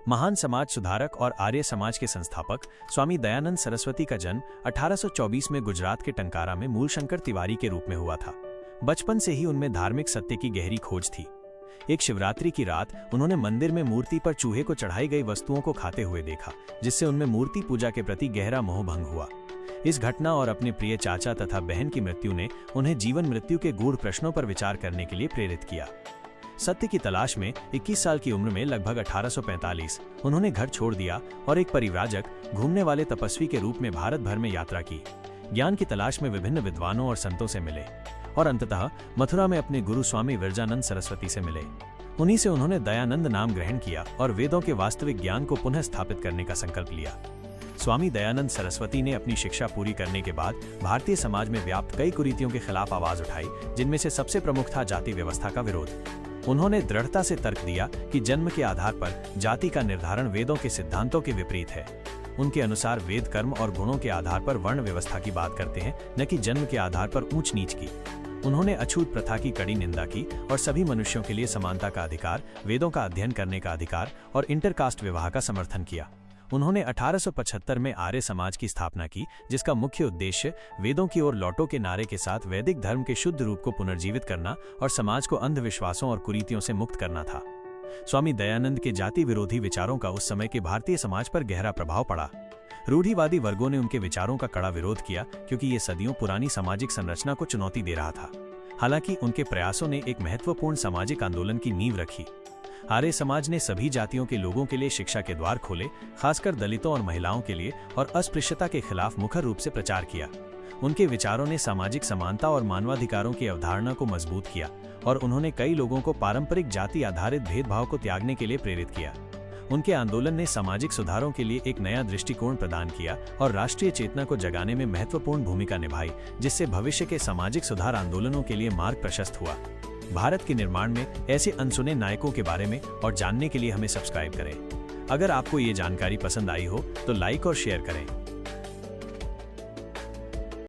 महान समाज सुधारक और आर्य समाज के संस्थापक स्वामी दयानंद सरस्वती का जन्म 1824 में गुजरात के टंकारा में मूलशंकर तिवारी के रूप में हुआ था। बचपन से ही उनमें धार्मिक सत्य की गहरी खोज थी। एक शिवरात्रि की रात उन्होंने मंदिर में मूर्ति पर चूहे को चढ़ाई गई वस्तुओं को खाते हुए देखा, जिससे उनमें मूर्ति पूजा के प्रति गहरा मोह भंग हुआ। इस घटना और अपने प्रिय चाचा तथा बहन की मृत्यु ने उन्हें जीवन मृत्यु के गूढ़ प्रश्नों पर विचार करने के लिए प्रेरित किया। सत्य की तलाश में 21 साल की उम्र में लगभग 1845 उन्होंने घर छोड़ दिया और एक परिव्राजक, घूमने वाले तपस्वी के रूप में भारत भर में यात्रा की। ज्ञान की तलाश में विभिन्न विद्वानों और संतों से मिले और अंततः मथुरा में अपने गुरु स्वामी विरजानंद सरस्वती से मिले। उन्हीं से उन्होंने दयानंद नाम ग्रहण किया और वेदों के वास्तविक ज्ञान को पुनः स्थापित करने का संकल्प लिया। स्वामी दयानंद सरस्वती ने अपनी शिक्षा पूरी करने के बाद भारतीय समाज में व्याप्त कई कुरीतियों के खिलाफ आवाज उठाई, जिनमें से सबसे प्रमुख था जाति व्यवस्था का विरोध। उन्होंने दृढ़ता से तर्क दिया कि जन्म के आधार पर जाति का निर्धारण वेदों के सिद्धांतों के विपरीत है। उनके अनुसार वेद कर्म और गुणों के आधार पर वर्ण व्यवस्था की बात करते हैं, न कि जन्म के आधार पर ऊंच नीच की। उन्होंने अछूत प्रथा की कड़ी निंदा की और सभी मनुष्यों के लिए समानता का अधिकार, वेदों का अध्ययन करने का अधिकार और इंटरकास्ट विवाह का समर्थन किया। उन्होंने 1875 में आर्य समाज की स्थापना की, जिसका मुख्य उद्देश्य वेदों की ओर लौटो के नारे के साथ वैदिक धर्म के शुद्ध रूप को पुनर्जीवित करना और समाज को अंधविश्वासों और कुरीतियों से मुक्त करना था। स्वामी दयानंद के जाति विरोधी विचारों का उस समय के भारतीय समाज पर गहरा प्रभाव पड़ा। रूढ़िवादी वर्गों ने उनके विचारों का कड़ा विरोध किया, क्योंकि ये सदियों पुरानी सामाजिक संरचना को चुनौती दे रहा था। हालांकि उनके प्रयासों ने एक महत्वपूर्ण सामाजिक आंदोलन की नींव रखी। आर्य समाज ने सभी जातियों के लोगों के लिए शिक्षा के द्वार खोले, खासकर दलितों और महिलाओं के लिए, और अस्पृश्यता के खिलाफ मुखर रूप से प्रचार किया। उनके विचारों ने सामाजिक समानता और मानवाधिकारों की अवधारणा को मजबूत किया और उन्होंने कई लोगों को पारंपरिक जाति आधारित भेदभाव को त्यागने के लिए प्रेरित किया। उनके आंदोलन ने सामाजिक सुधारों के लिए एक नया दृष्टिकोण प्रदान किया और राष्ट्रीय चेतना को जगाने में महत्वपूर्ण भूमिका निभाई, जिससे भविष्य के सामाजिक सुधार आंदोलनों के लिए मार्ग प्रशस्त हुआ। भारत के निर्माण में ऐसे अनसुने नायकों के बारे में और जानने के लिए हमें सब्सक्राइब करें। अगर आपको ये जानकारी पसंद आई हो तो लाइक और शेयर करें।